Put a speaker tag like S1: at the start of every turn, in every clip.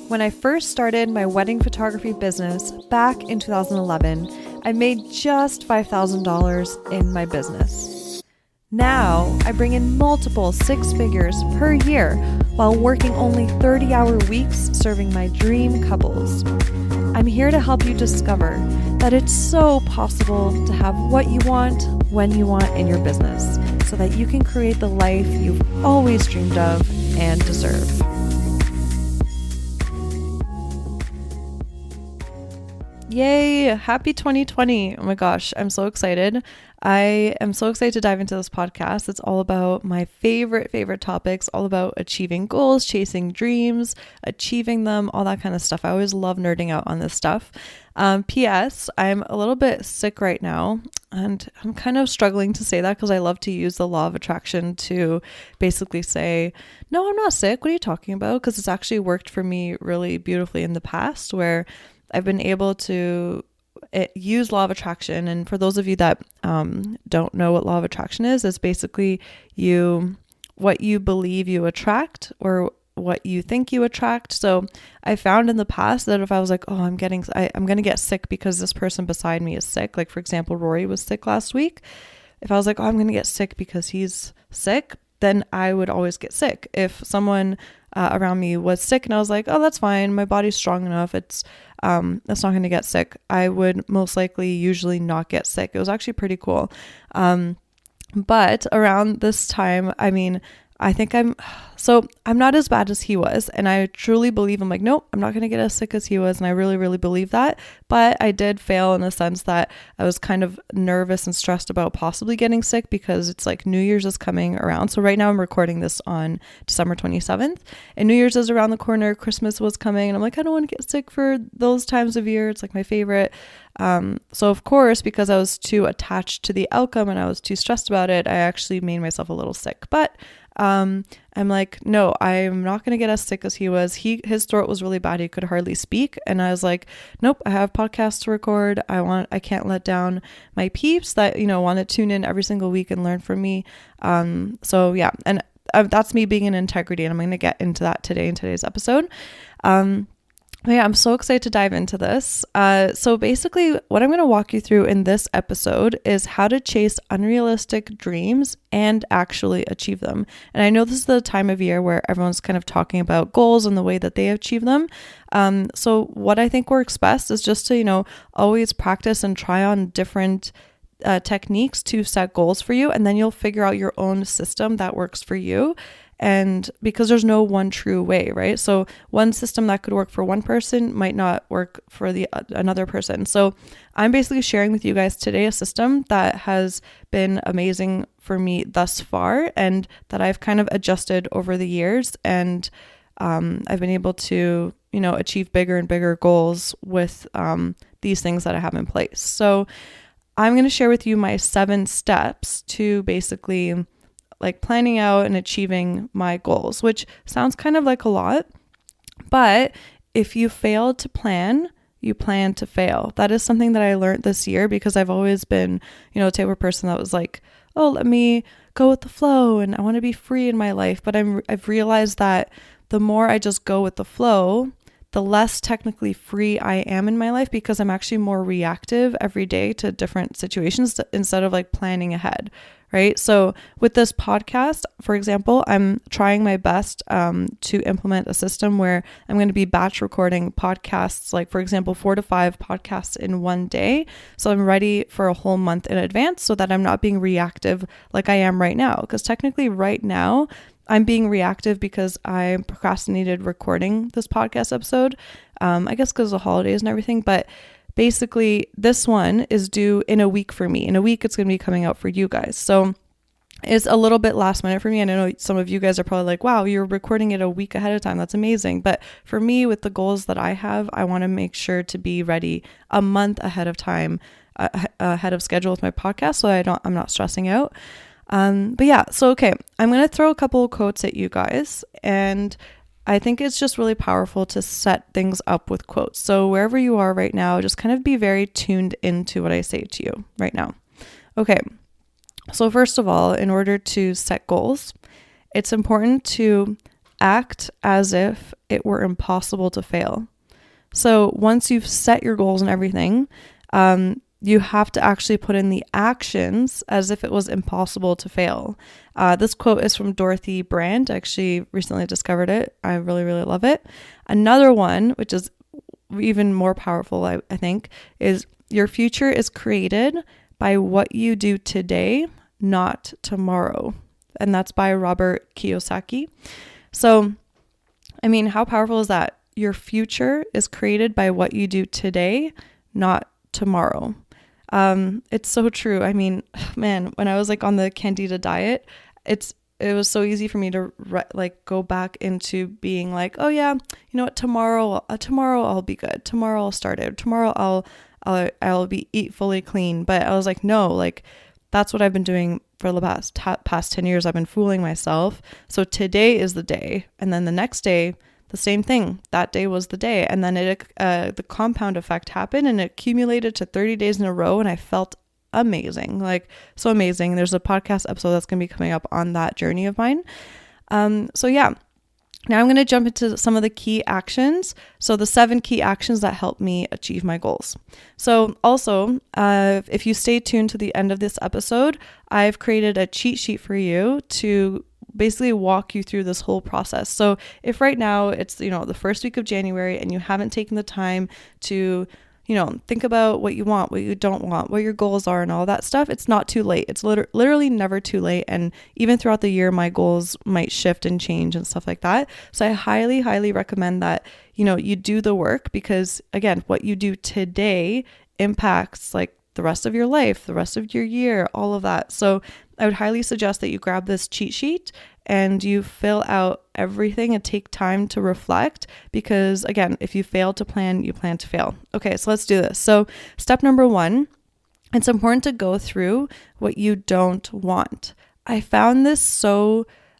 S1: When I first started my wedding photography business back in 2011, I made just $5,000 in my business. Now, I bring in multiple six figures per year while working only 30-hour weeks serving my dream couples. I'm here to help you discover that it's so possible to have what you want when you want in your business so that you can create the life you've always dreamed of and deserve. Yay! Happy 2020. Oh my gosh, I'm so excited. I am so excited to dive into this podcast. It's all about my favorite topics, all about achieving goals, chasing dreams, achieving them, all that kind of stuff. I always love nerding out on this stuff. P.S. I'm a little bit sick right now, and I'm kind of struggling to say that because I love to use the law of attraction to basically say, no, I'm not sick. What are you talking about? Because it's actually worked for me really beautifully in the past where I've been able to use law of attraction. And for those of you that don't know what law of attraction is, it's basically what you believe you attract or what you think you attract. So I found in the past that if I was like, oh, I'm going to get sick because this person beside me is sick. Like for example, Rory was sick last week. If I was like, oh, I'm going to get sick because he's sick, then I would always get sick. If someone around me was sick and I was like, oh, that's fine, my body's strong enough, it's not going to get sick, I would most likely usually not get sick. It was actually pretty cool. But around this time, I think I'm not as bad as he was. And I truly believe I'm like, nope, I'm not going to get as sick as he was. And I really, really believe that. But I did fail in the sense that I was kind of nervous and stressed about possibly getting sick because it's like New Year's is coming around. So right now I'm recording this on December 27th and New Year's is around the corner. Christmas was coming and I'm like, I don't want to get sick for those times of year. It's like my favorite. So of course, because I was too attached to the outcome and I was too stressed about it, I actually made myself a little sick. But I'm like, no, I'm not going to get as sick as he was. His throat was really bad. He could hardly speak. And I was like, nope, I have podcasts to record. I can't let down my peeps that, want to tune in every single week and learn from me. So yeah. And that's me being in integrity. And I'm going to get into that today in today's episode. Yeah, I'm so excited to dive into this. So basically what I'm going to walk you through in this episode is how to chase unrealistic dreams and actually achieve them. And I know this is the time of year where everyone's kind of talking about goals and the way that they achieve them. So what I think works best is just to, always practice and try on different techniques to set goals for you. And then you'll figure out your own system that works for you. And because there's no one true way, right? So one system that could work for one person might not work for another person. So I'm basically sharing with you guys today a system that has been amazing for me thus far and that I've kind of adjusted over the years. And I've been able to, achieve bigger and bigger goals with these things that I have in place. So I'm going to share with you my 7 steps to basically like planning out and achieving my goals, which sounds kind of like a lot, but if you fail to plan, you plan to fail. That is something that I learned this year because I've always been, a type of person that was like, oh, let me go with the flow and I want to be free in my life. But I've realized that the more I just go with the flow, the less technically free I am in my life because I'm actually more reactive every day to different situations instead of like planning ahead, right? So with this podcast, for example, I'm trying my best to implement a system where I'm going to be batch recording podcasts, like for example, 4 to 5 podcasts in one day. So I'm ready for a whole month in advance so that I'm not being reactive like I am right now. Because technically right now, I'm being reactive because I procrastinated recording this podcast episode, I guess because of the holidays and everything. But basically, this one is due in a week for me. In a week, it's going to be coming out for you guys. So it's a little bit last minute for me. And I know some of you guys are probably like, wow, you're recording it a week ahead of time. That's amazing. But for me, with the goals that I have, I want to make sure to be ready a month ahead of time, ahead of schedule with my podcast. So I'm not stressing out. But yeah, so, okay, I'm going to throw a couple of quotes at you guys, and I think it's just really powerful to set things up with quotes. So wherever you are right now, just kind of be very tuned into what I say to you right now. Okay. So first of all, in order to set goals, it's important to act as if it were impossible to fail. So once you've set your goals and everything, you have to actually put in the actions as if it was impossible to fail. This quote is from Dorothy Brand. I actually recently discovered it. I really, really love it. Another one, which is even more powerful, I think, is your future is created by what you do today, not tomorrow. And that's by Robert Kiyosaki. So, I mean, how powerful is that? Your future is created by what you do today, not tomorrow. It's so true. I mean, man, when I was like on the Candida diet, it was so easy for me to go back into being like, oh yeah, you know what, tomorrow I'll be good. Tomorrow I'll start it. Tomorrow I'll eat fully clean. But I was like, no, like that's what I've been doing for the past 10 years. I've been fooling myself. So today is the day. And then the next day, the same thing. That day was the day. And then the compound effect happened and it accumulated to 30 days in a row. And I felt amazing, like so amazing. There's a podcast episode that's going to be coming up on that journey of mine. So yeah, now I'm going to jump into some of the key actions. So the 7 key actions that help me achieve my goals. So also, if you stay tuned to the end of this episode, I've created a cheat sheet for you to basically walk you through this whole process. So if right now it's, the first week of January and you haven't taken the time to, think about what you want, what you don't want, what your goals are and all that stuff, it's not too late. It's literally never too late. And even throughout the year, my goals might shift and change and stuff like that. So I highly, highly recommend that, you do the work, because again, what you do today impacts like the rest of your life, the rest of your year, all of that. So I would highly suggest that you grab this cheat sheet and you fill out everything and take time to reflect, because again, if you fail to plan, you plan to fail. Okay, so let's do this. So step number 1, it's important to go through what you don't want. I found this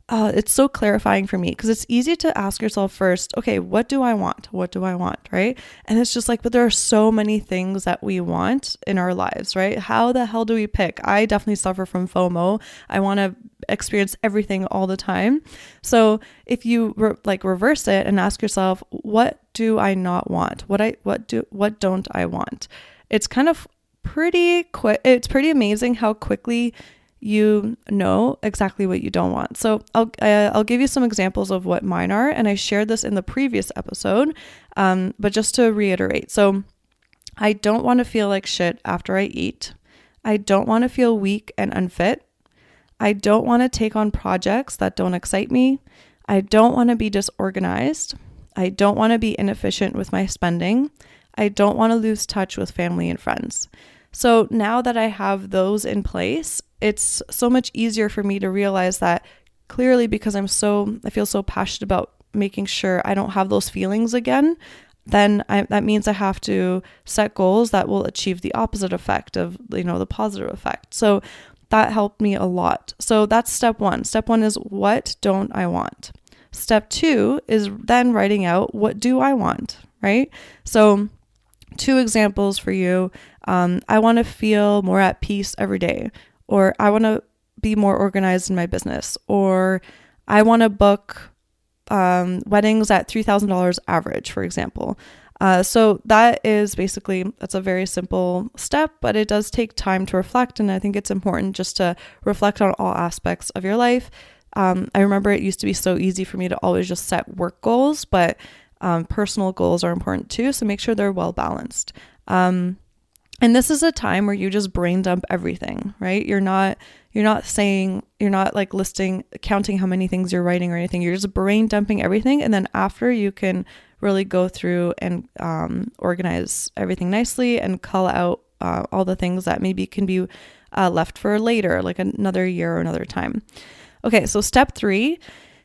S1: it's so clarifying for me, because it's easy to ask yourself first, okay, what do I want? What do I want? Right? And it's just like, but there are so many things that we want in our lives, right? How the hell do we pick? I definitely suffer from FOMO. I want to experience everything all the time. So if you reverse it and ask yourself, what do I not want? What don't I want? It's kind of pretty quick. It's pretty amazing how quickly you know exactly what you don't want. So I'll give you some examples of what mine are, and I shared this in the previous episode, but just to reiterate. So I don't want to feel like shit after I eat. I don't want to feel weak and unfit. I don't want to take on projects that don't excite me. I don't want to be disorganized. I don't want to be inefficient with my spending. I don't want to lose touch with family and friends. So now that I have those in place, it's so much easier for me to realize that clearly, because I feel so passionate about making sure I don't have those feelings again, then that means I have to set goals that will achieve the opposite effect of, the positive effect. So that helped me a lot. So that's step 1. Step 1 is, what don't I want? Step 2 is then writing out, what do I want, right? So 2 examples for you. I want to feel more at peace every day, or I want to be more organized in my business, or I want to book weddings at $3,000 average, for example. So that's a very simple step, but it does take time to reflect. And I think it's important just to reflect on all aspects of your life. I remember it used to be so easy for me to always just set work goals, but personal goals are important too. So make sure they're well balanced. And this is a time where you just brain dump everything, right? You're not like counting how many things you're writing or anything. You're just brain dumping everything. And then after, you can really go through and organize everything nicely and call out all the things that maybe can be left for later, like another year or another time. Okay, so step 3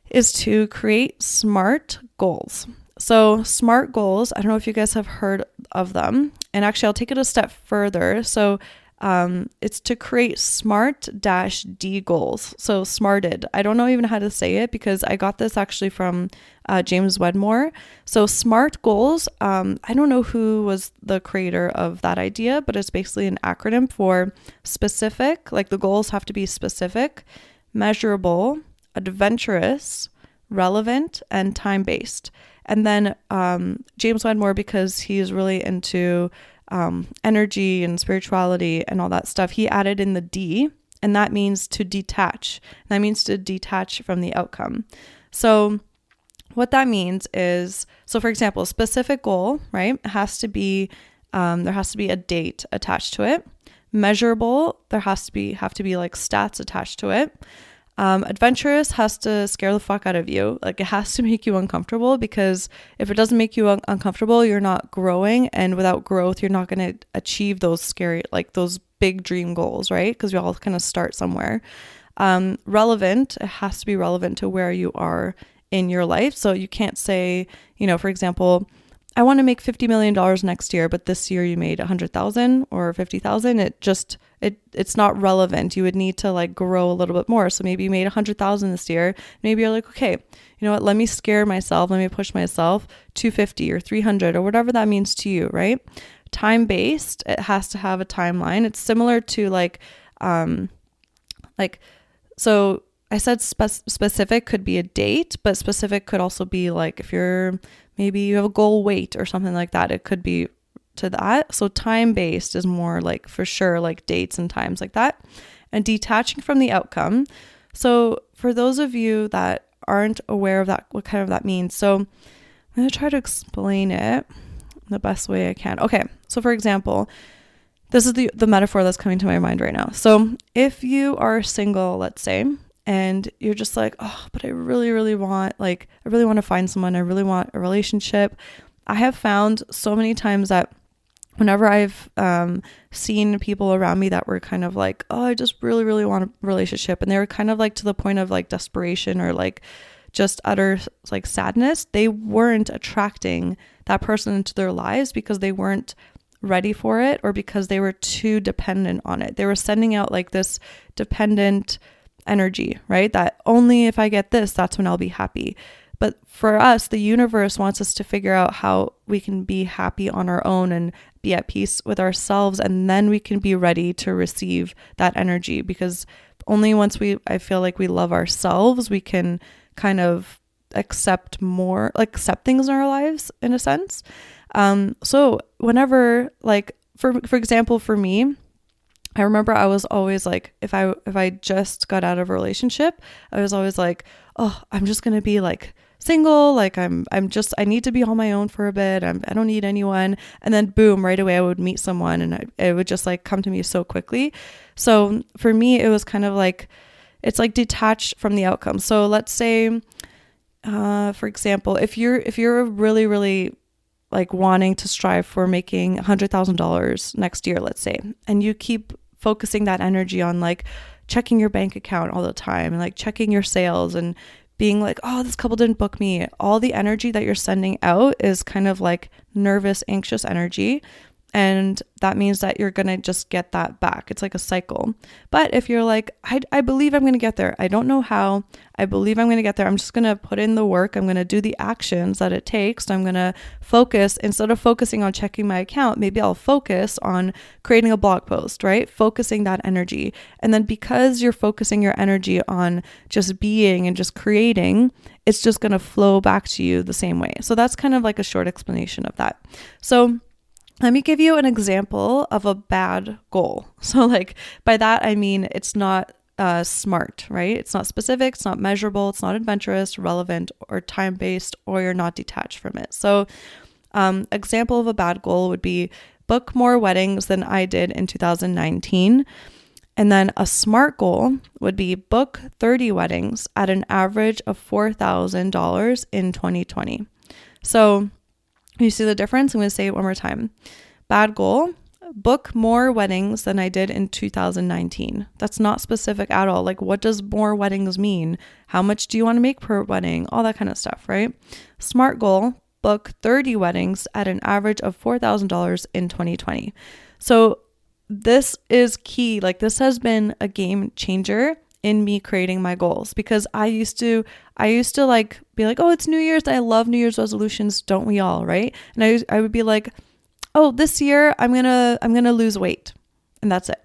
S1: is to create SMART goals. So SMART goals, I don't know if you guys have heard of them. And actually, I'll take it a step further. So it's to create SMART-D goals. So SMARTed. I don't know even how to say it, because I got this actually from James Wedmore. So SMART goals, I don't know who was the creator of that idea, but it's basically an acronym for specific, like the goals have to be specific, measurable, adventurous, relevant, and time-based. And then James Wedmore, because he's really into energy and spirituality and all that stuff, he added in the D, and that means to detach. That means to detach from the outcome. So what that means is, so for example, specific goal, right, has to be, there has to be a date attached to it. Measurable, there have to be like stats attached to it. Adventurous has to scare the fuck out of you. Like, it has to make you uncomfortable, because if it doesn't make you uncomfortable, you're not growing. And without growth, you're not going to achieve those scary, like those big dream goals, right? Because we all kind of start somewhere. Relevant, it has to be relevant to where you are in your life. So you can't say, for example, I want to make $50 million next year, but this year you made 100,000 or 50,000. It's not relevant. You would need to like grow a little bit more. So maybe you made 100,000 this year. Maybe you're like, okay, you know what? Let me scare myself. Let me push myself 250 or 300 or whatever that means to you, right? Time-based, it has to have a timeline. It's similar to so I said specific could be a date, but specific could also be like if maybe you have a goal weight or something like that. It could be to that. So time-based is more like for sure like dates and times like that. And detaching from the outcome. So for those of you that aren't aware of that, what kind of that means. So I'm going to try to explain it the best way I can. Okay. So for example, this is the metaphor that's coming to my mind right now. So if you are single, let's say, and you're just like, oh, but I really, really want, I really want to find someone. I really want a relationship. I have found so many times that whenever I've seen people around me that were kind of like, oh, I just really, really want a relationship. And they were kind of like to the point of like desperation or like just utter like sadness. They weren't attracting that person into their lives because they weren't ready for it, or because they were too dependent on it. They were sending out like this dependent energy, right? That only if I get this, that's when I'll be happy. But for us, the universe wants us to figure out how we can be happy on our own and be at peace with ourselves. And then we can be ready to receive that energy, because only once I feel like we love ourselves, we can kind of accept things in our lives in a sense. So whenever for example, for me, I remember I was always like, if I just got out of a relationship, I was always like, oh, I'm just going to be like single. Like I need to be on my own for a bit. I don't need anyone. And then boom, right away I would meet someone and it would just like come to me so quickly. So for me, it was kind of like, it's like detached from the outcome. So let's say, for example, if you're really, really like wanting to strive for making $100,000 next year, let's say, and you keep focusing that energy on like checking your bank account all the time and like checking your sales and being like, oh, this couple didn't book me. All the energy that you're sending out is kind of like nervous, anxious energy. And that means that you're going to just get that back. It's like a cycle. But if you're like, I believe I'm going to get there. I don't know how. I believe I'm going to get there. I'm just going to put in the work. I'm going to do the actions that it takes. I'm going to focus, instead of focusing on checking my account, maybe I'll focus on creating a blog post, right? Focusing that energy. And then because you're focusing your energy on just being and just creating, it's just going to flow back to you the same way. So that's kind of like a short explanation of that. So let me give you an example of a bad goal. So like by that, I mean, it's not smart, right? It's not specific, it's not measurable, it's not adventurous, relevant, or time-based, or you're not detached from it. So example of a bad goal would be book more weddings than I did in 2019. And then a smart goal would be book 30 weddings at an average of $4,000 in 2020. So you see the difference? I'm going to say it one more time. Bad goal, book more weddings than I did in 2019. That's not specific at all. Like, what does more weddings mean? How much do you want to make per wedding? All that kind of stuff, right? Smart goal, book 30 weddings at an average of $4,000 in 2020. So this is key. Like, this has been a game changer in me creating my goals, because I used to like be like, oh, it's New Year's. I love New Year's resolutions. Don't we all? Right. And I would be like, oh, this year I'm going to lose weight, and that's it.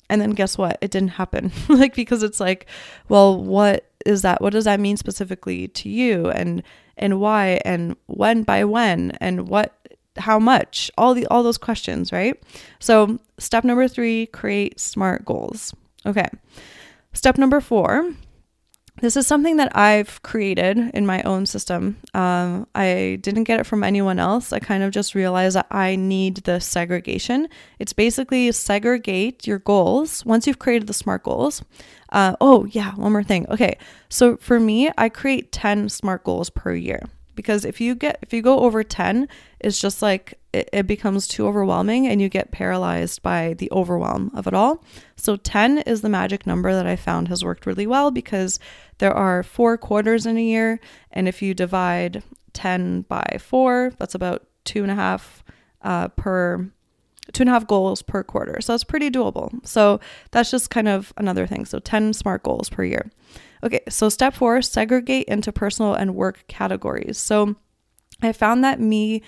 S1: And then guess what? It didn't happen. Like, because it's like, well, what is that? What does that mean specifically to you, and why, and when, by when, and what, how much, all those questions, right? So step number 3, create SMART goals. Okay. Step number 4, this is something that I've created in my own system. I didn't get it from anyone else. I kind of just realized that I need the segregation. It's basically segregate your goals once you've created the SMART goals. Oh yeah, one more thing. Okay, so for me, I create 10 SMART goals per year, because if you go over 10, it's just like it becomes too overwhelming and you get paralyzed by the overwhelm of it all. So 10 is the magic number that I found has worked really well, because there are 4 quarters in a year. And if you divide 10 by 4, that's about 2.5 goals per quarter. So it's pretty doable. So that's just kind of another thing. So 10 SMART goals per year. Okay, so step 4, segregate into personal and work categories. So I found that me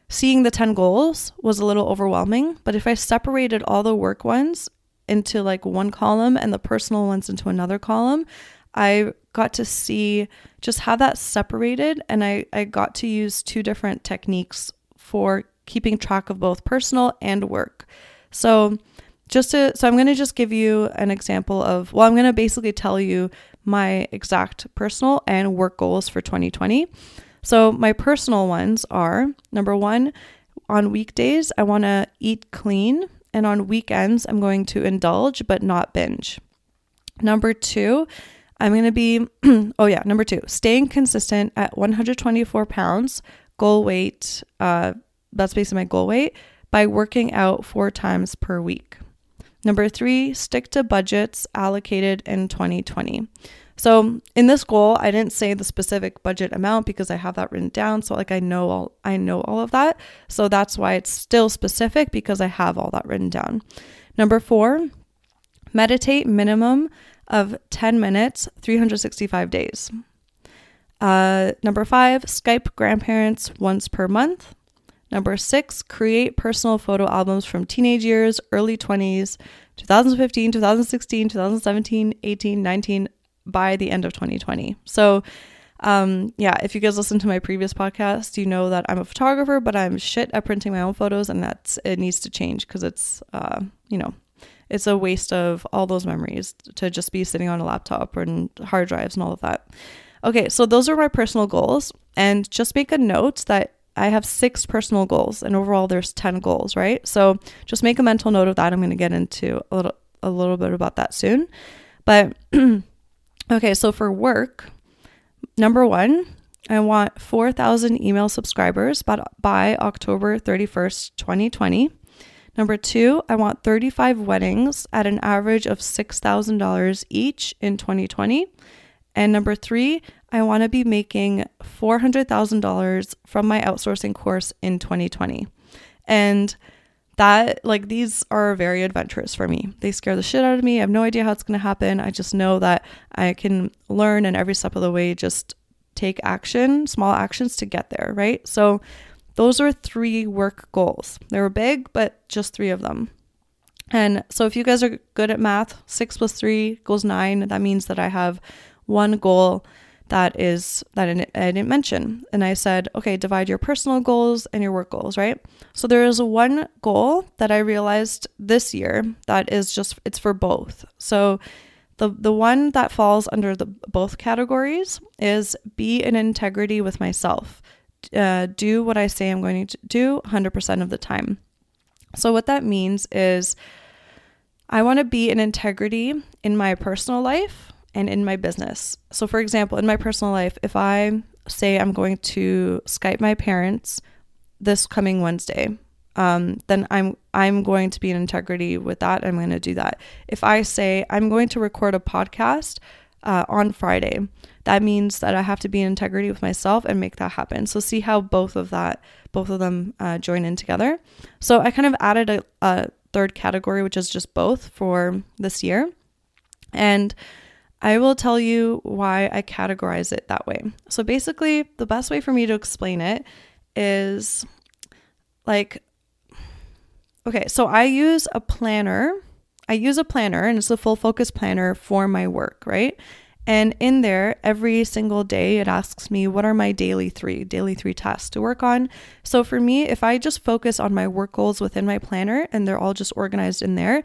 S1: seeing the 10 goals was a little overwhelming, but if I separated all the work ones into like one column and the personal ones into another column, I got to see just how that separated, and I got to use 2 different techniques for keeping track of both personal and work. So I'm going to just give you an example of, I'm going to basically tell you my exact personal and work goals for 2020. So my personal ones are, number 1, on weekdays, I want to eat clean, and on weekends, I'm going to indulge but not binge. Number 2, I'm going to be, number 2, staying consistent at 124 pounds, goal weight, that's basically my goal weight, by working out 4 times per week. Number 3, stick to budgets allocated in 2020. So in this goal, I didn't say the specific budget amount because I have that written down. So like I know all of that. So that's why it's still specific, because I have all that written down. Number 4, meditate minimum of 10 minutes, 365 days. Number 5, Skype grandparents once per month. Number 6, create personal photo albums from teenage years, early 20s, 2015, 2016, 2017, 18, 19, by the end of 2020. So if you guys listen to my previous podcast, you know that I'm a photographer, but I'm shit at printing my own photos, and it needs to change, because it's it's a waste of all those memories to just be sitting on a laptop and hard drives and all of that. Okay, so those are my personal goals, and just make a note that I have 6 personal goals, and overall there's 10 goals, right? So just make a mental note of that. I'm going to get into a little bit about that soon. But okay, so for work, number 1, I want 4,000 email subscribers by October 31st, 2020. Number 2, I want 35 weddings at an average of $6,000 each in 2020. And number 3, I want to be making $400,000 from my outsourcing course in 2020. And that, like, these are very adventurous for me. They scare the shit out of me. I have no idea how it's going to happen. I just know that I can learn, and every step of the way just take action, small actions to get there, right? So those are 3 work goals. They were big, but just 3 of them. And so if you guys are good at math, 6 plus 3 equals 9. That means that I have 1 goal that I didn't mention. And I said, okay, divide your personal goals and your work goals, right? So there is 1 goal that I realized this year that is it's for both. So the one that falls under the both categories is be in integrity with myself. Do what I say I'm going to do 100% of the time. So what that means is I want to be in integrity in my personal life and in my business. So for example, in my personal life, if I say I'm going to Skype my parents this coming Wednesday, then I'm going to be in integrity with that. I'm going to do that. If I say I'm going to record a podcast on Friday, that means that I have to be in integrity with myself and make that happen. So see how both of them join in together. So I kind of added a third category, which is just both for this year. And I will tell you why I categorize it that way. So basically, the best way for me to explain it is like, okay, so I use a planner, and it's a full focus planner for my work, right? And in there, every single day, it asks me, what are my daily three tasks to work on? So for me, if I just focus on my work goals within my planner and they're all just organized in there,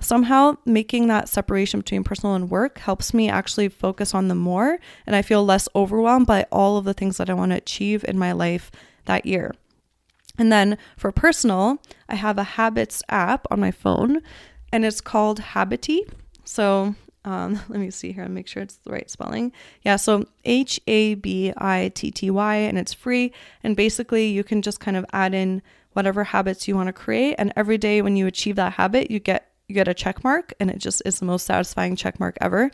S1: somehow making that separation between personal and work helps me actually focus on them more. And I feel less overwhelmed by all of the things that I want to achieve in my life that year. And then for personal, I have a habits app on my phone and it's called Habity. So let me see here and make sure it's the right spelling. Yeah, so Habitty, and it's free. And basically you can just kind of add in whatever habits you want to create. And every day when you achieve that habit, you get a check mark, and it just is the most satisfying check mark ever.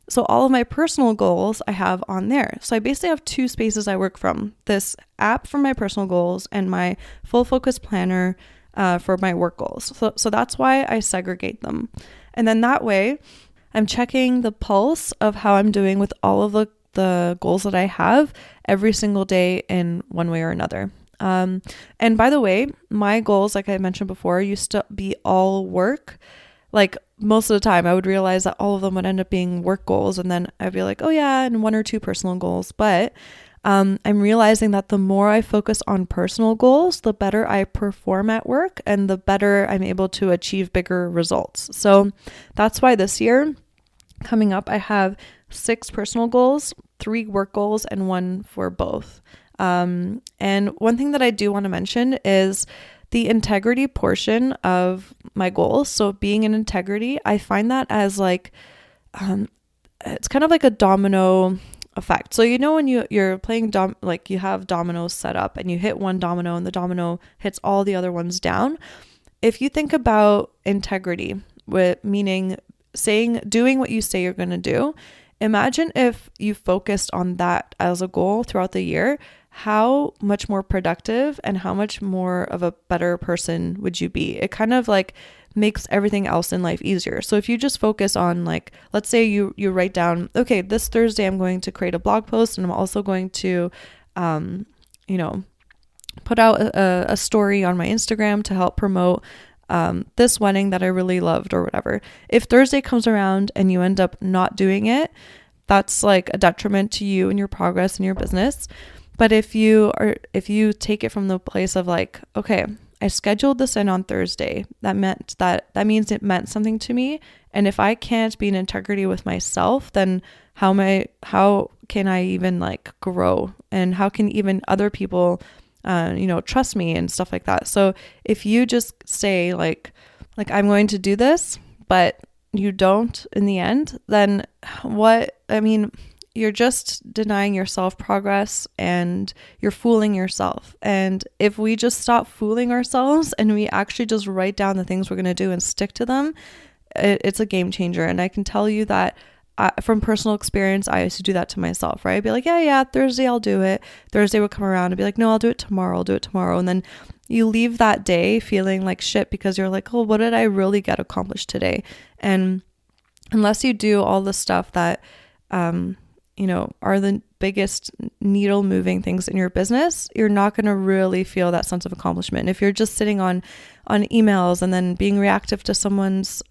S1: So all of my personal goals I have on there. So I basically have two spaces I work from: this app for my personal goals and my full focus planner for my work goals. So that's why I segregate them. And then that way I'm checking the pulse of how I'm doing with all of the goals that I have every single day in one way or another. And by the way, my goals, like I mentioned before, used to be all work. Like most of the time I would realize that all of them would end up being work goals. And then I'd be like, oh yeah, and one or two personal goals. But I'm realizing that the more I focus on personal goals, the better I perform at work and the better I'm able to achieve bigger results. So that's why this year coming up, I have 6 personal goals, 3 work goals, and 1 for both. And one thing that I do want to mention is the integrity portion of my goals. So being in integrity, I find that as like, it's kind of like a domino effect. So when you're playing like you have dominoes set up and you hit one domino and the domino hits all the other ones down. If you think about integrity, meaning doing what you say you're going to do, imagine if you focused on that as a goal throughout the year, how much more productive and how much more of a better person would you be? It kind of like makes everything else in life easier. So if you just focus on, like, let's say you write down, okay, this Thursday I'm going to create a blog post and I'm also going to, put out a story on my Instagram to help promote this wedding that I really loved or whatever. If Thursday comes around and you end up not doing it, that's like a detriment to you and your progress in your business. But if you take it from the place of like, okay, I scheduled this in on Thursday, that means it meant something to me. And if I can't be in integrity with myself, then how can I even like grow? And how can even other people trust me and stuff like that. So if you just say like I'm going to do this, but you don't in the end, then you're just denying yourself progress and you're fooling yourself. And if we just stop fooling ourselves and we actually just write down the things we're going to do and stick to them, it's a game changer. And I can tell you that from personal experience, I used to do that to myself, right? I'd be like, yeah, Thursday I'll do it. Thursday would come around and be like, no, I'll do it tomorrow. And then you leave that day feeling like shit because you're like, oh, what did I really get accomplished today? And unless you do all the stuff that, are the biggest needle moving things in your business, you're not going to really feel that sense of accomplishment. If you're just sitting on emails and then being reactive to someone's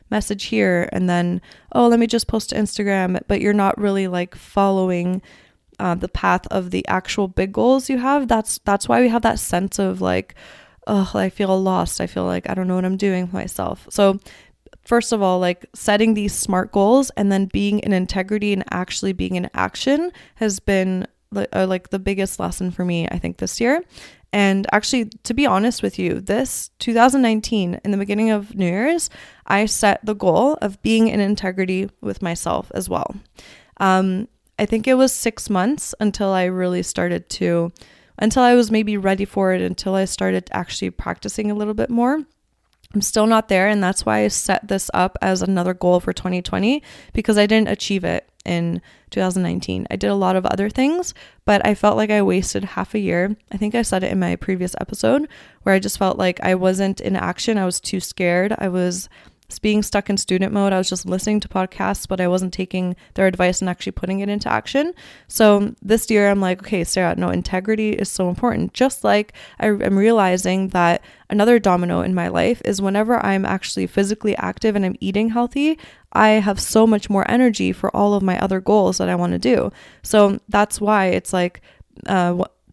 S1: message here and then, oh, let me just post to Instagram, but you're not really like following the path of the actual big goals you have, that's why we have that sense of like, oh, I feel lost. I feel like I don't know what I'm doing with myself. So first of all, like setting these SMART goals and then being in integrity and actually being in action has been like the biggest lesson for me, I think, this year. And actually, to be honest with you, this 2019, in the beginning of New Year's, I set the goal of being in integrity with myself as well. I think it was 6 months until I was maybe ready for it, until I started actually practicing a little bit more. I'm still not there, and that's why I set this up as another goal for 2020, because I didn't achieve it in 2019. I did a lot of other things, but I felt like I wasted half a year. I think I said it in my previous episode, where I just felt like I wasn't in action. I was too scared. I was being stuck in student mode. I was just listening to podcasts, but I wasn't taking their advice and actually putting it into action. So this year I'm like, okay, Sarah, no, integrity is so important. Just like I'm realizing that another domino in my life is whenever I'm actually physically active and I'm eating healthy, I have so much more energy for all of my other goals that I want to do. So that's why it's like,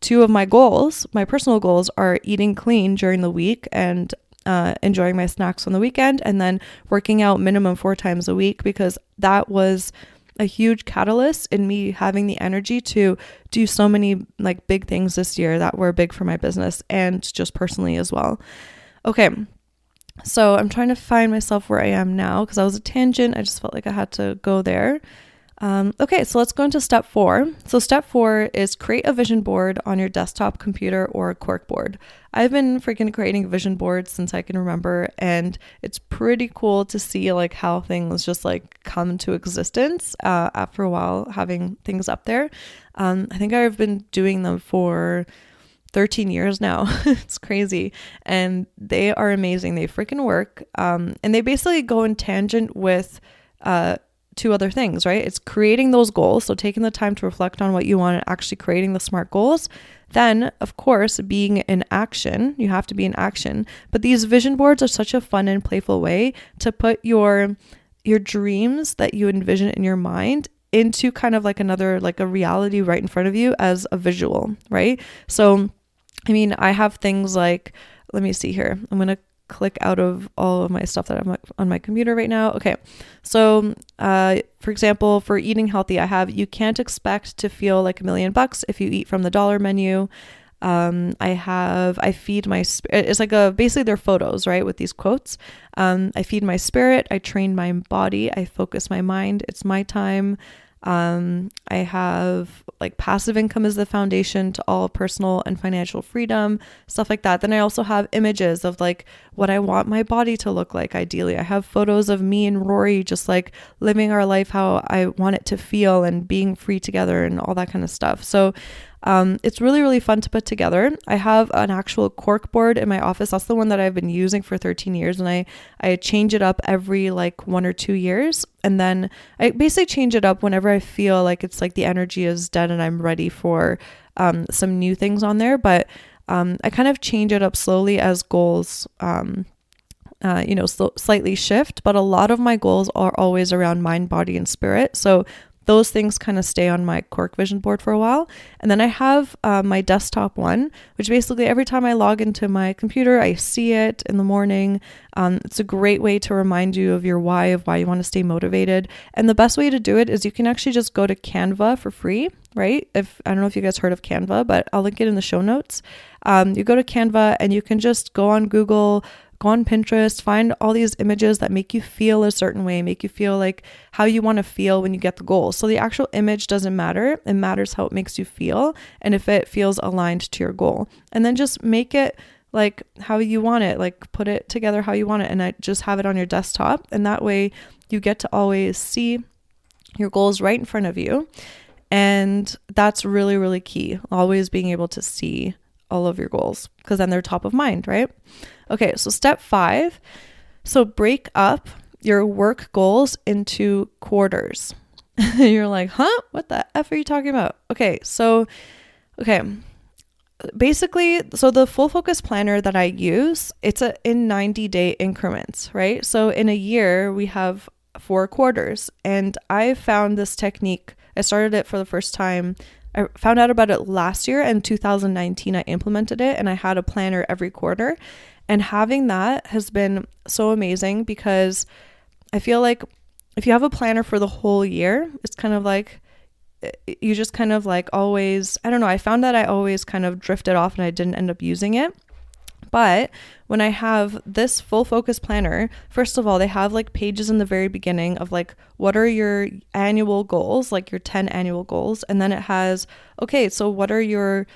S1: two of my goals, my personal goals, are eating clean during the week and enjoying my snacks on the weekend, and then working out minimum 4 times a week, because that was a huge catalyst in me having the energy to do so many like big things this year that were big for my business and just personally as well. Okay. So I'm trying to find myself where I am now because I was a tangent. I just felt like I had to go there. Okay, so let's go into step 4. So step 4 is create a vision board on your desktop computer or a cork board. I've been freaking creating vision boards since I can remember, and it's pretty cool to see like how things just like come to existence after a while having things up there. I think I've been doing them for 13 years now. It's crazy. And they are amazing. They freaking work. And they basically go in tangent with 2 other things, right? It's creating those goals. So taking the time to reflect on what you want and actually creating the SMART goals. Then, of course, being in action. You have to be in action. But these vision boards are such a fun and playful way to put your dreams that you envision in your mind into kind of like another, like a reality right in front of you as a visual, right? So, I mean, I have things like, let me see here. I'm going to click out of all of my stuff that I'm on my computer right now. Okay. So, for example, for eating healthy, I have, you can't expect to feel like $1,000,000 if you eat from the dollar menu. I feed my spirit. It's like basically they're photos, right? With these quotes. I feed my spirit. I train my body. I focus my mind. It's my time. I have like passive income is the foundation to all personal and financial freedom, stuff like that. Then I also have images of like what I want my body to look like. Ideally, I have photos of me and Rory just like living our life how I want it to feel and being free together and all that kind of stuff. So it's really, really fun to put together. I have an actual cork board in my office. That's the one that I've been using for 13 years. And I change it up every like 1 or 2 years. And then I basically change it up whenever I feel like it's like the energy is dead and I'm ready for some new things on there. But I kind of change it up slowly as goals, slightly shift. But a lot of my goals are always around mind, body, and spirit. So those things kind of stay on my cork vision board for a while. And then I have my desktop one, which basically every time I log into my computer, I see it in the morning. It's a great way to remind you of your why, of why you want to stay motivated. And the best way to do it is you can actually just go to Canva for free, right? I don't know if you guys heard of Canva, but I'll link it in the show notes. You go to Canva and you can just go on Google, go on Pinterest, find all these images that make you feel a certain way, make you feel like how you want to feel when you get the goal. So the actual image doesn't matter. It matters how it makes you feel and if it feels aligned to your goal. And then just make it like how you want it, like put it together how you want it, and I just have it on your desktop. And that way you get to always see your goals right in front of you. And that's really, really key. Always being able to see all of your goals, because then they're top of mind, right? Okay, so step 5. So break up your work goals into quarters. You're like, huh? What the F are you talking about? Okay. Basically, so the full focus planner that I use, it's in 90-day increments, right? So in a year, we have 4 quarters. And I found this technique. I started it for the first time. I found out about it last year, in 2019, I implemented it, and I had a planner every quarter. And having that has been so amazing, because I feel like if you have a planner for the whole year, it's kind of like, you just kind of like always, I don't know, I found that I always kind of drifted off and I didn't end up using it. But when I have this full focus planner, first of all, they have like pages in the very beginning of like, what are your annual goals, like your 10 annual goals. And then it has, okay, so what are your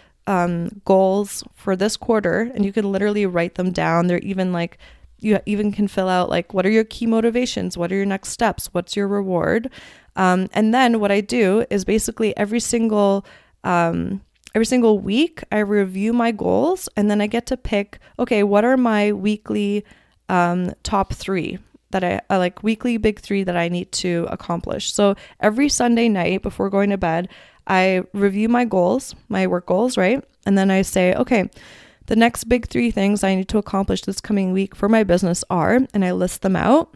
S1: goals for this quarter? And you can literally write them down. They're even like, you even can fill out like, what are your key motivations? What are your next steps? What's your reward? And then what I do is basically every single week I review my goals, and then I get to pick, okay, what are my weekly top 3 that I like weekly big 3 that I need to accomplish. So every Sunday night before going to bed, I review my goals, my work goals, right? And then I say, okay, the next big 3 things I need to accomplish this coming week for my business are, and I list them out.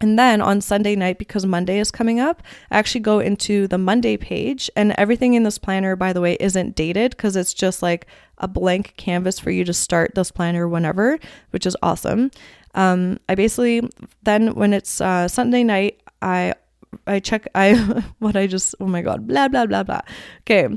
S1: And then on Sunday night, because Monday is coming up, I actually go into the Monday page, and everything in this planner, by the way, isn't dated because it's just like a blank canvas for you to start this planner whenever, which is awesome. I basically, then when it's Sunday night, I check, oh my God, blah, blah, blah, blah. Okay.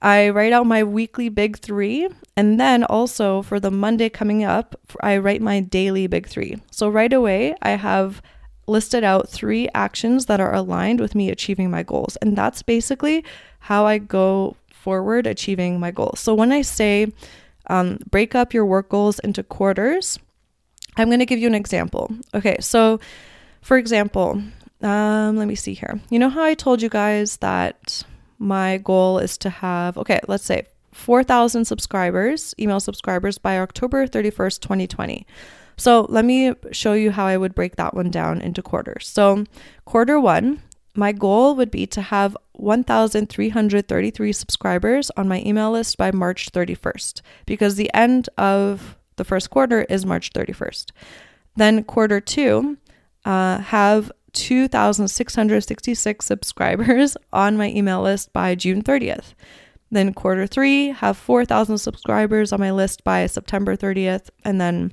S1: I write out my weekly big 3. And then also for the Monday coming up, I write my daily big 3. So right away, I have listed out 3 actions that are aligned with me achieving my goals. And that's basically how I go forward achieving my goals. So when I say break up your work goals into quarters, I'm going to give you an example. Okay, so for example, let me see here. You know how I told you guys that my goal is to have, okay, let's say 4,000 subscribers, email subscribers by October 31st, 2020. So let me show you how I would break that one down into quarters. So quarter 1, my goal would be to have 1,333 subscribers on my email list by March 31st, because the end of the first quarter is March 31st. Then quarter 2, have 2,666 subscribers on my email list by June 30th. Then quarter 3, have 4,000 subscribers on my list by September 30th. And then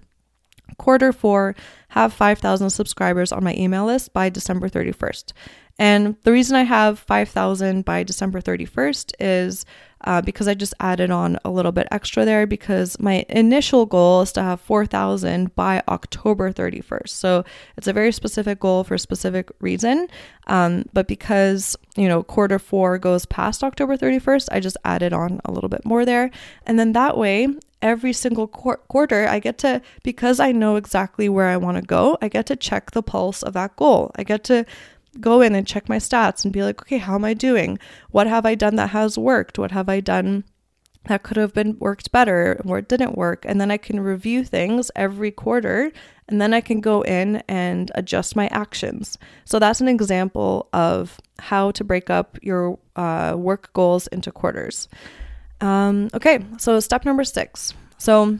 S1: quarter 4, have 5,000 subscribers on my email list by December 31st. And the reason I have 5,000 by December 31st is because I just added on a little bit extra there, because my initial goal is to have 4,000 by October 31st. So it's a very specific goal for a specific reason. But because, quarter 4 goes past October 31st, I just added on a little bit more there. And then that way, every single quarter, I get to, because I know exactly where I want to go, I get to check the pulse of that goal. I get to go in and check my stats and be like, okay, how am I doing? What have I done that has worked? What have I done that could have been worked better or it didn't work? And then I can review things every quarter, and then I can go in and adjust my actions. So that's an example of how to break up your work goals into quarters. Okay, so step number 6. So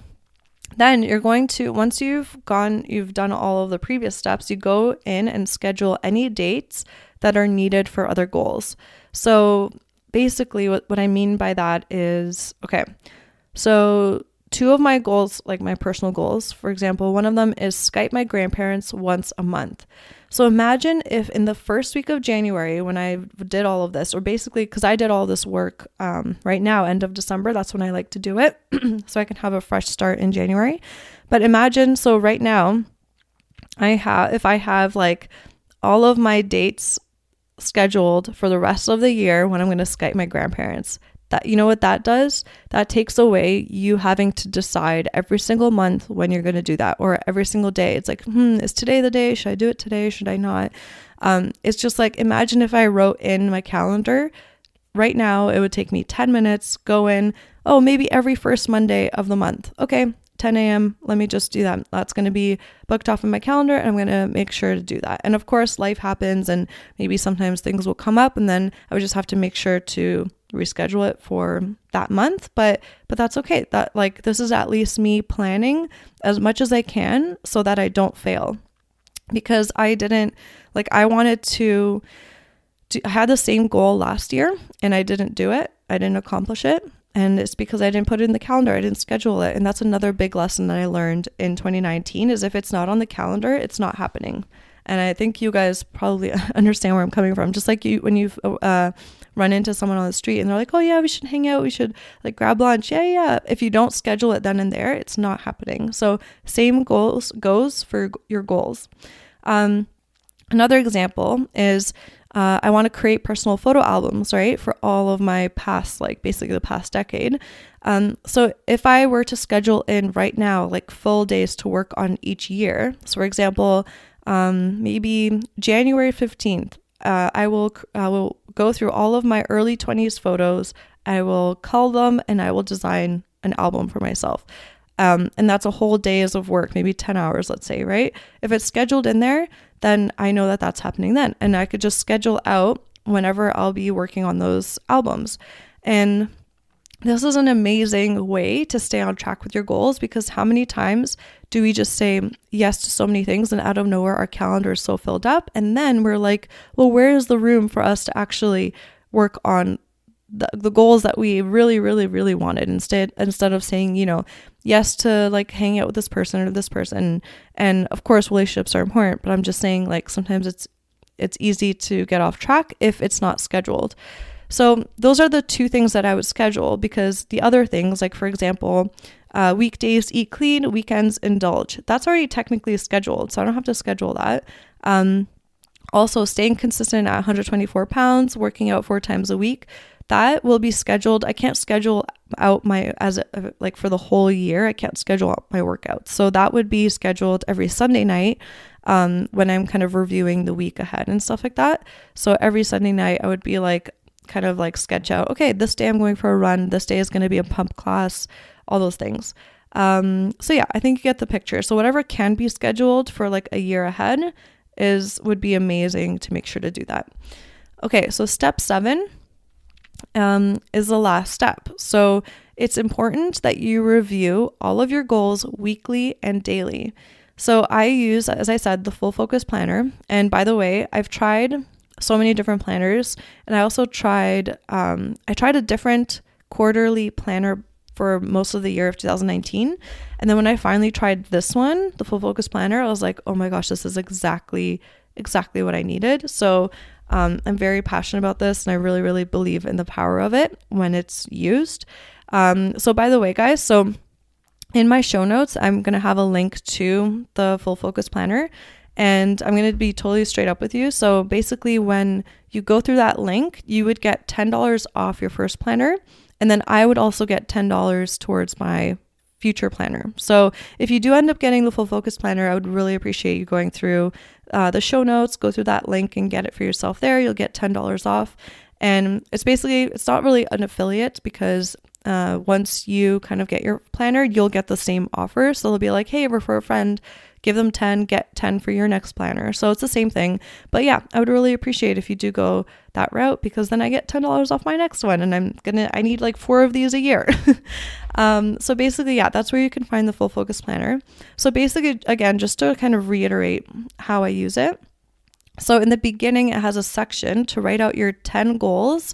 S1: then you're going to, once you've done all of the previous steps, you go in and schedule any dates that are needed for other goals. So basically what I mean by that is, okay, so 2 of my goals, like my personal goals, for example, one of them is Skype my grandparents once a month. So imagine if in the first week of January, when I did all of this, or basically because I did all this work right now, end of December, that's when I like to do it, so I can have a fresh start in January. But imagine, so right now, if I have like all of my dates scheduled for the rest of the year when I'm going to Skype my grandparents, that, you know what that does? That takes away you having to decide every single month when you're going to do that, or every single day. It's like, is today the day? Should I do it today? Should I not? It's just like, imagine if I wrote in my calendar right now, it would take me 10 minutes, go in, maybe every first Monday of the month. Okay, 10 a.m. Let me just do that. That's going to be booked off in my calendar, and I'm going to make sure to do that. And of course, life happens, and maybe sometimes things will come up, and then I would just have to make sure to reschedule it for that month. But that's okay. That, like, this is at least me planning as much as I can so that I don't fail. Because I wanted to I had the same goal last year and I didn't do it. I didn't accomplish it. And it's because I didn't put it in the calendar. I didn't schedule it. And that's another big lesson that I learned in 2019 is if it's not on the calendar, it's not happening. And I think you guys probably understand where I'm coming from. Just like when you've run into someone on the street and they're like, oh yeah, we should hang out. We should like grab lunch. Yeah. If you don't schedule it then and there, it's not happening. So same goes for your goals. Another example is I want to create personal photo albums, right? For all of my past, like basically the past decade. So if I were to schedule in right now, like full days to work on each year. So for example, maybe January 15th, I will go through all of my early 20s photos. I will cull them and I will design an album for myself. And that's a whole days of work, maybe 10 hours, let's say, right? If it's scheduled in there, then I know that that's happening then. And I could just schedule out whenever I'll be working on those albums. And this is an amazing way to stay on track with your goals, because how many times do we just say yes to so many things and out of nowhere our calendar is so filled up, and then we're like, well, where is the room for us to actually work on the goals that we really, really, really wanted, instead of saying, yes to like hanging out with this person or this person. And of course relationships are important, but I'm just saying, like, sometimes it's easy to get off track if it's not scheduled. So those are the two things that I would schedule, because the other things, like for example, weekdays eat clean, weekends indulge, that's already technically scheduled, so I don't have to schedule that. Also, staying consistent at 124 pounds, working out 4 times a week, that will be scheduled. I can't schedule out for the whole year. I can't schedule out my workouts. So that would be scheduled every Sunday night when I'm kind of reviewing the week ahead and stuff like that. So every Sunday night I would be like, kind of like sketch out, okay, this day I'm going for a run, this day is going to be a pump class, all those things. So yeah, I think you get the picture. So whatever can be scheduled for like a year ahead would be amazing to make sure to do that. Okay, so step 7 is the last step. So it's important that you review all of your goals weekly and daily. So I use, as I said, the Full Focus Planner. And by the way, I've tried so many different planners, and I also tried a different quarterly planner for most of the year of 2019. And then when I finally tried this one, the Full Focus Planner, I was like, oh my gosh, this is exactly what I needed. So I'm very passionate about this, and I really, really believe in the power of it when it's used. So by the way, guys, so in my show notes, I'm going to have a link to the Full Focus Planner. And I'm going to be totally straight up with you. So basically, when you go through that link, you would get $10 off your first planner. And then I would also get $10 towards my future planner. So if you do end up getting the Full Focus Planner, I would really appreciate you going through the show notes, go through that link and get it for yourself there. You'll get $10 off. And it's not really an affiliate, because once you kind of get your planner, you'll get the same offer. So they'll be like, hey, refer a friend, give them 10, get 10 for your next planner. So it's the same thing. But yeah, I would really appreciate if you do go that route, because then I get $10 off my next one, and I need like 4 of these a year. So basically, yeah, that's where you can find the Full Focus Planner. So basically, again, just to kind of reiterate how I use it. So in the beginning, it has a section to write out your 10 goals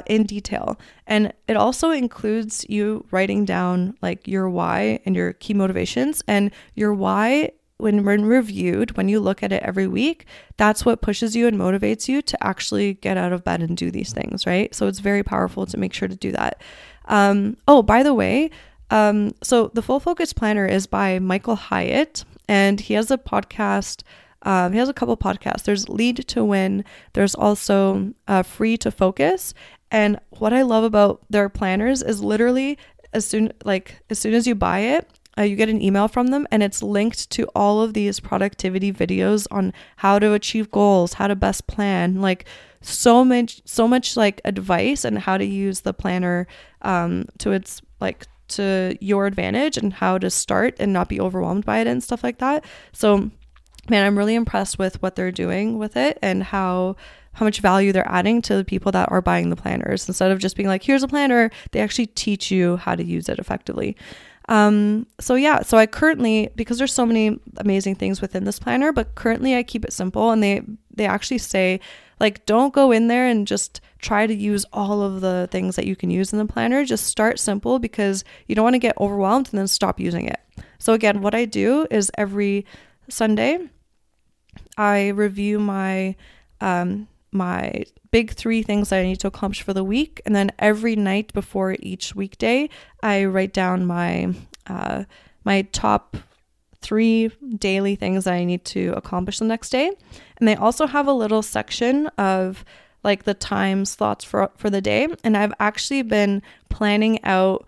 S1: in detail. And it also includes you writing down like your why and your key motivations. And your why, when reviewed, when you look at it every week, that's what pushes you and motivates you to actually get out of bed and do these things, right? So it's very powerful to make sure to do that. Oh, by the way, so the Full Focus Planner is by Michael Hyatt, and he has a podcast. He has a couple podcasts. There's Lead to Win. There's also Free to Focus. And what I love about their planners is literally as soon as you buy it, you get an email from them, and it's linked to all of these productivity videos on how to achieve goals, how to best plan, like so much like advice and how to use the planner to your advantage, and how to start and not be overwhelmed by it and stuff like that. So man, I'm really impressed with what they're doing with it, and how much value they're adding to the people that are buying the planners. Instead of just being like, here's a planner, they actually teach you how to use it effectively. So I currently, because there's so many amazing things within this planner, but currently I keep it simple, and they actually say, like, don't go in there and just try to use all of the things that you can use in the planner. Just start simple, because you don't want to get overwhelmed and then stop using it. So again, what I do is every Sunday, I review my big 3 things that I need to accomplish for the week, and then every night before each weekday, I write down my top 3 daily things that I need to accomplish the next day. And they also have a little section of like the time slots for the day, and I've actually been planning out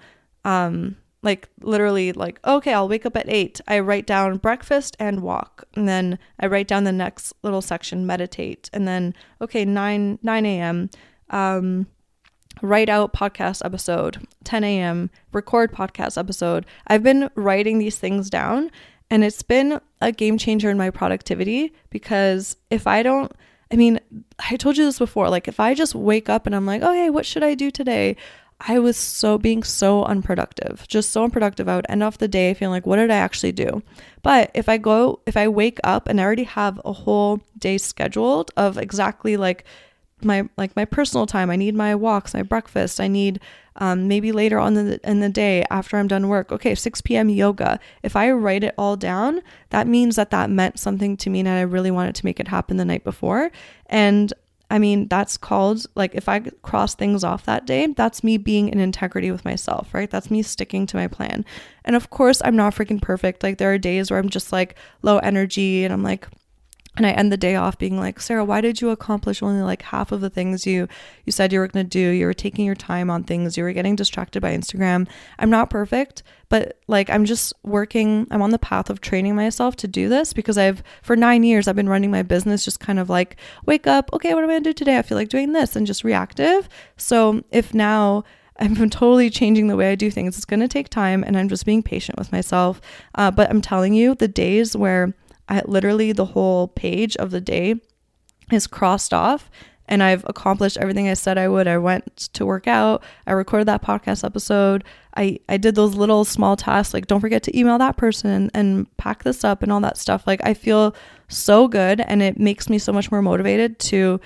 S1: like literally like, okay, I'll wake up at 8. I write down breakfast and walk. And then I write down the next little section, meditate. And then, okay, 9 a.m. write out podcast episode, 10 a.m., record podcast episode. I've been writing these things down, and it's been a game changer in my productivity, because if I don't, I mean, I told you this before, like if I just wake up and I'm like, oh, hey, what should I do today? I was being so unproductive, just so unproductive. I would end off the day feeling like, what did I actually do? But if I wake up and I already have a whole day scheduled of exactly like my personal time, I need my walks, my breakfast, I need maybe later on in the day after I'm done work, okay, 6 p.m. yoga. If I write it all down, that means that meant something to me and I really wanted to make it happen the night before. And I mean, that's called, like, if I cross things off that day, that's me being in integrity with myself, right? That's me sticking to my plan. And of course, I'm not freaking perfect. Like, there are days where I'm just like low energy and I'm like, and I end the day off being like, Sarah, why did you accomplish only like half of the things you said you were going to do? You were taking your time on things. You were getting distracted by Instagram. I'm not perfect, but like, I'm just working. I'm on the path of training myself to do this, because for 9 years, I've been running my business just kind of like, wake up. Okay, what am I going to do today? I feel like doing this, and just reactive. So if now I'm totally changing the way I do things, it's going to take time, and I'm just being patient with myself. But I'm telling you, the days where literally the whole page of the day is crossed off and I've accomplished everything I said I would. I went to work out. I recorded that podcast episode. I did those little small tasks, like don't forget to email that person and pack this up and all that stuff. Like I feel so good, and it makes me so much more motivated to,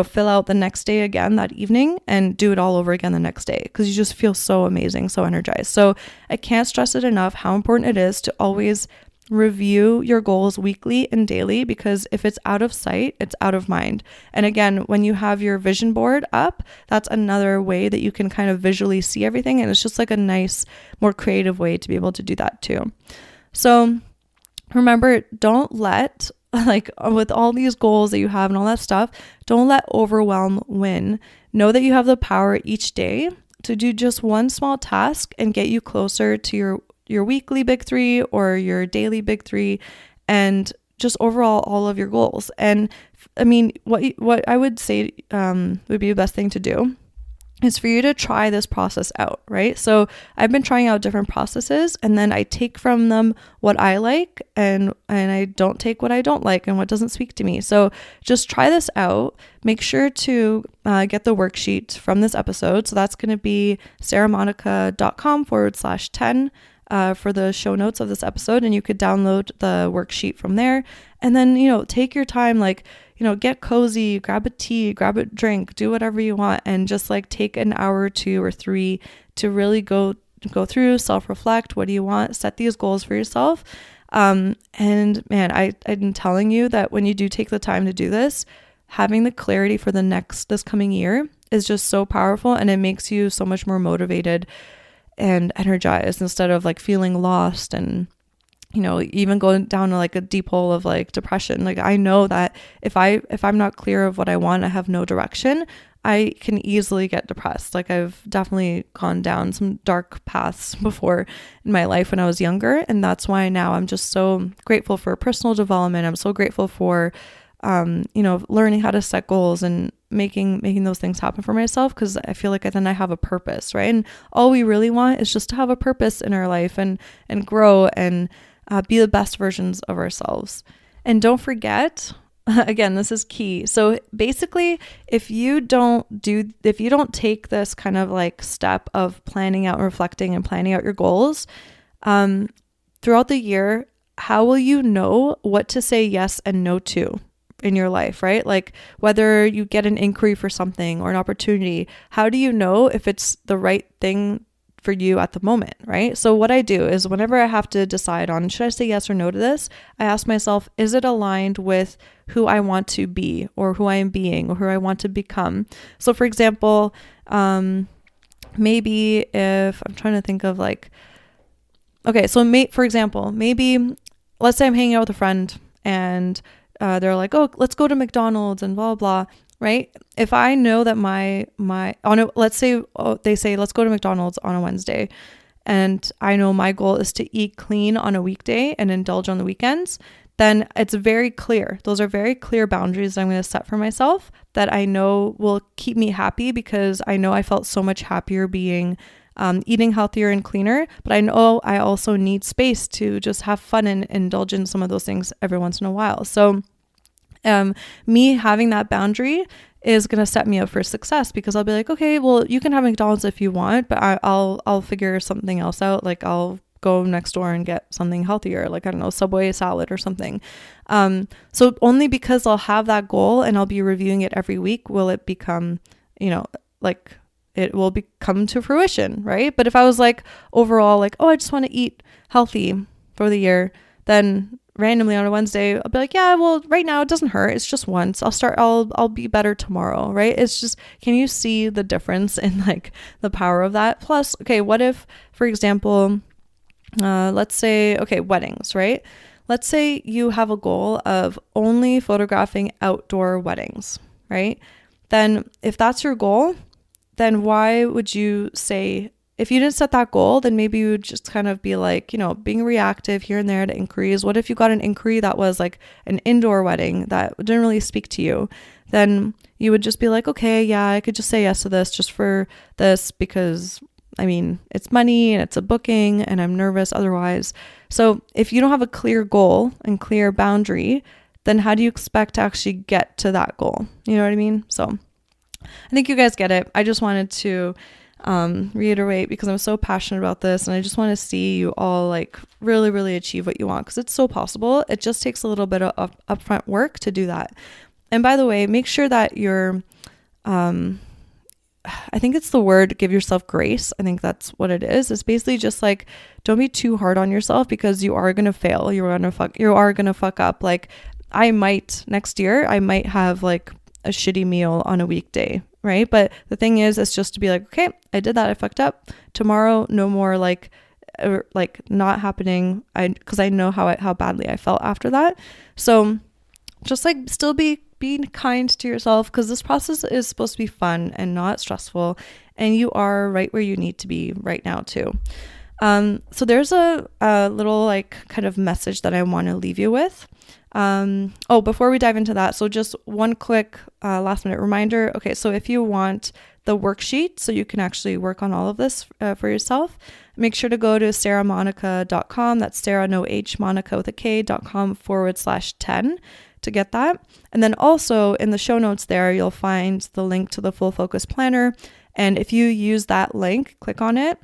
S1: fill out the next day again that evening and do it all over again the next day, because you just feel so amazing, so energized. So I can't stress it enough how important it is to always review your goals weekly and daily, because if it's out of sight, it's out of mind. And again, when you have your vision board up, that's another way that you can kind of visually see everything. And it's just like a nice, more creative way to be able to do that too. So remember, don't let, like with all these goals that you have and all that stuff, don't let overwhelm win. Know that you have the power each day to do just one small task and get you closer to your weekly big three or your daily big three, and just overall all of your goals. And I mean, what I would say would be the best thing to do is for you to try this process out, right? So I've been trying out different processes, and then I take from them what I like and I don't take what I don't like and what doesn't speak to me. So just try this out. Make sure to get the worksheet from this episode. So that's going to be sarahmonica.com/10 for the show notes of this episode, and you could download the worksheet from there. And then, take your time, like, get cozy, grab a tea, grab a drink, do whatever you want, and just like take an hour or 2 or 3 to really go through, self-reflect. What do you want? Set these goals for yourself. And man, I'm telling you that when you do take the time to do this, having the clarity for this coming year is just so powerful, and it makes you so much more motivated and energized instead of like feeling lost and even going down to like a deep hole of like depression. Like I know that if I'm not clear of what I want, I have no direction, I can easily get depressed. Like I've definitely gone down some dark paths before in my life when I was younger, and that's why now I'm just so grateful for personal development. I'm so grateful for learning how to set goals and making those things happen for myself, because I feel like then I have a purpose, right? And all we really want is just to have a purpose in our life and grow and be the best versions of ourselves. And don't forget, again, this is key. So basically, if you don't take this kind of like step of planning out and reflecting and planning out your goals throughout the year, how will you know what to say yes and no to in your life, right? Like whether you get an inquiry for something or an opportunity, how do you know if it's the right thing for you at the moment, right? So what I do is whenever I have to decide on, should I say yes or no to this, I ask myself, is it aligned with who I want to be or who I am being or who I want to become? So for example, maybe if I'm trying to think of like, okay, so for example, maybe let's say I'm hanging out with a friend and they're like, oh, let's go to McDonald's and blah, blah, blah, right? If I know that let's say they say, let's go to McDonald's on a Wednesday, and I know my goal is to eat clean on a weekday and indulge on the weekends, then it's very clear. Those are very clear boundaries that I'm going to set for myself that I know will keep me happy, because I know I felt so much happier being eating healthier and cleaner, but I know I also need space to just have fun and indulge in some of those things every once in a while. So me having that boundary is going to set me up for success, because I'll be like, okay, well, you can have McDonald's if you want, but I'll figure something else out. Like I'll go next door and get something healthier, like, I don't know, Subway salad or something. So only because I'll have that goal and I'll be reviewing it every week will it become, like it will come to fruition, right? But if I was like overall like, oh, I just want to eat healthy for the year, then randomly on a Wednesday, I'll be like, yeah, well, right now it doesn't hurt. It's just once. I'll be better tomorrow, right? It's just, can you see the difference in like the power of that? Plus, okay, what if, for example, let's say, okay, weddings, right? Let's say you have a goal of only photographing outdoor weddings, right? Then if that's your goal, then why would you say, if you didn't set that goal, then maybe you would just kind of be like, being reactive here and there to inquiries. What if you got an inquiry that was like an indoor wedding that didn't really speak to you? Then you would just be like, okay, yeah, I could just say yes to this just for this, because I mean, it's money and it's a booking and I'm nervous otherwise. So if you don't have a clear goal and clear boundary, then how do you expect to actually get to that goal? You know what I mean? So I think you guys get it. I just wanted to reiterate, because I'm so passionate about this and I just want to see you all like really, really achieve what you want, because it's so possible. It just takes a little bit of upfront work to do that. And by the way, make sure that you're, I think it's the word, give yourself grace. I think that's what it is. It's basically just like, don't be too hard on yourself, because you are going to fail. You are going to fuck up. Like next year, I might have like a shitty meal on a weekday, right? But the thing is, it's just to be like, okay, I did that. I fucked up. Tomorrow, no more like not happening. Because I know how badly I felt after that. So just like still be kind to yourself, because this process is supposed to be fun and not stressful, and you are right where you need to be right now too. So there's a little like kind of message that I want to leave you with. Before we dive into that, so just one quick last minute reminder. Okay, so if you want the worksheet so you can actually work on all of this for yourself, make sure to go to sarahmonica.com. That's Sarah, no H, Monica with a K.com/10 to get that. And then also in the show notes there, you'll find the link to the Full Focus Planner. And if you use that link, click on it,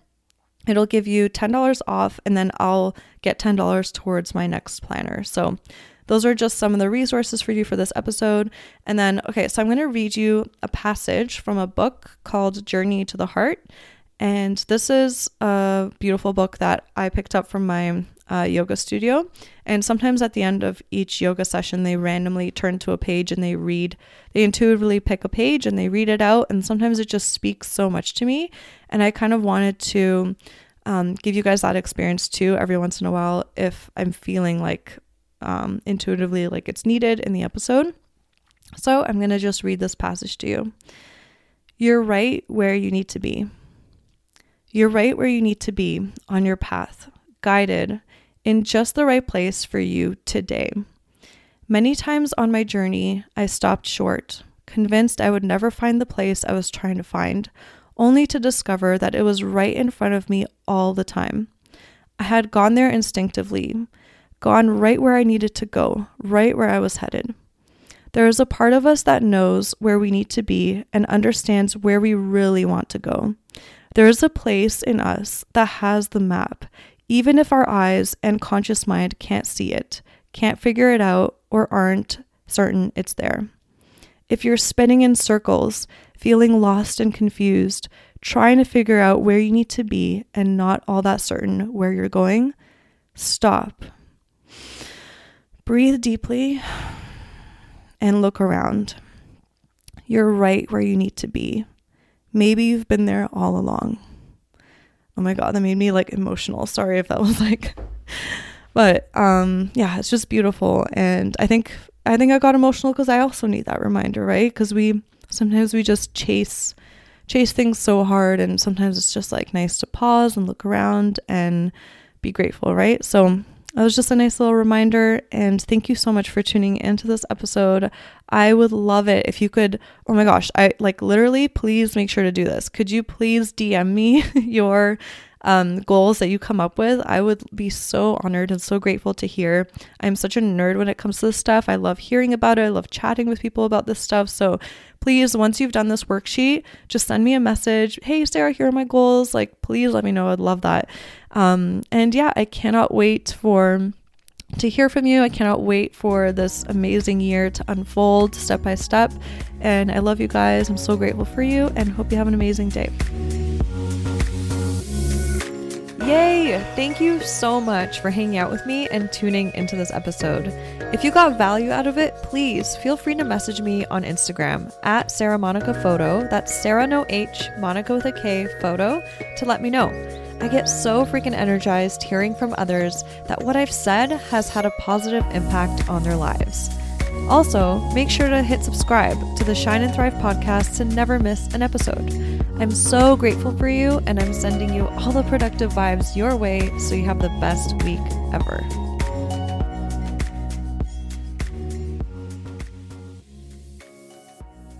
S1: it'll give you $10 off, and then I'll get $10 towards my next planner. So those are just some of the resources for you for this episode. And then, okay, so I'm going to read you a passage from a book called Journey to the Heart. And this is a beautiful book that I picked up from my yoga studio. And sometimes at the end of each yoga session, they randomly turn to a page and they intuitively pick a page and they read it out. And sometimes it just speaks so much to me. And I kind of wanted to give you guys that experience too every once in a while, if I'm feeling like intuitively like it's needed in the episode. So I'm going to just read this passage to you. You're right where you need to be. You're right where you need to be on your path, guided in just the right place for you today. Many times on my journey, I stopped short, convinced I would never find the place I was trying to find, only to discover that it was right in front of me all the time. I had gone there instinctively, gone right where I needed to go, right where I was headed. There is a part of us that knows where we need to be and understands where we really want to go. There is a place in us that has the map, even if our eyes and conscious mind can't see it, can't figure it out, or aren't certain it's there. If you're spinning in circles, feeling lost and confused, trying to figure out where you need to be and not all that certain where you're going, stop. Breathe deeply and look around. You're right where you need to be. Maybe you've been there all along. Oh my God, that made me like emotional. Sorry if that was like, but yeah, it's just beautiful. And I think I got emotional because I also need that reminder, right? Because sometimes we just chase things so hard, and sometimes it's just like nice to pause and look around and be grateful, right? So That was just a nice little reminder, and thank you so much for tuning into this episode. I would love it if you could, oh my gosh, literally, please make sure to do this. Could you please DM me your goals that you come up with? I would be so honored and so grateful to hear. I'm such a nerd when it comes to this stuff. I love hearing about it. I love chatting with people about this stuff. So please, once you've done this worksheet, just send me a message. Hey, Sarah, here are my goals. Please let me know. I'd love that. And yeah, I cannot wait to hear from you. I cannot wait for this amazing year to unfold step by step. And I love you guys. I'm so grateful for you and hope you have an amazing day. Yay! Thank you so much for hanging out with me and tuning into this episode. If you got value out of it, please feel free to message me on Instagram at Sarah Monica Photo. That's Sarah no H, Monica with a K photo, to let me know. I get so freaking energized hearing from others that what I've said has had a positive impact on their lives. Also, make sure to hit subscribe to the Shine and Thrive podcast to never miss an episode. I'm so grateful for you, and I'm sending you all the productive vibes your way so you have the best week ever.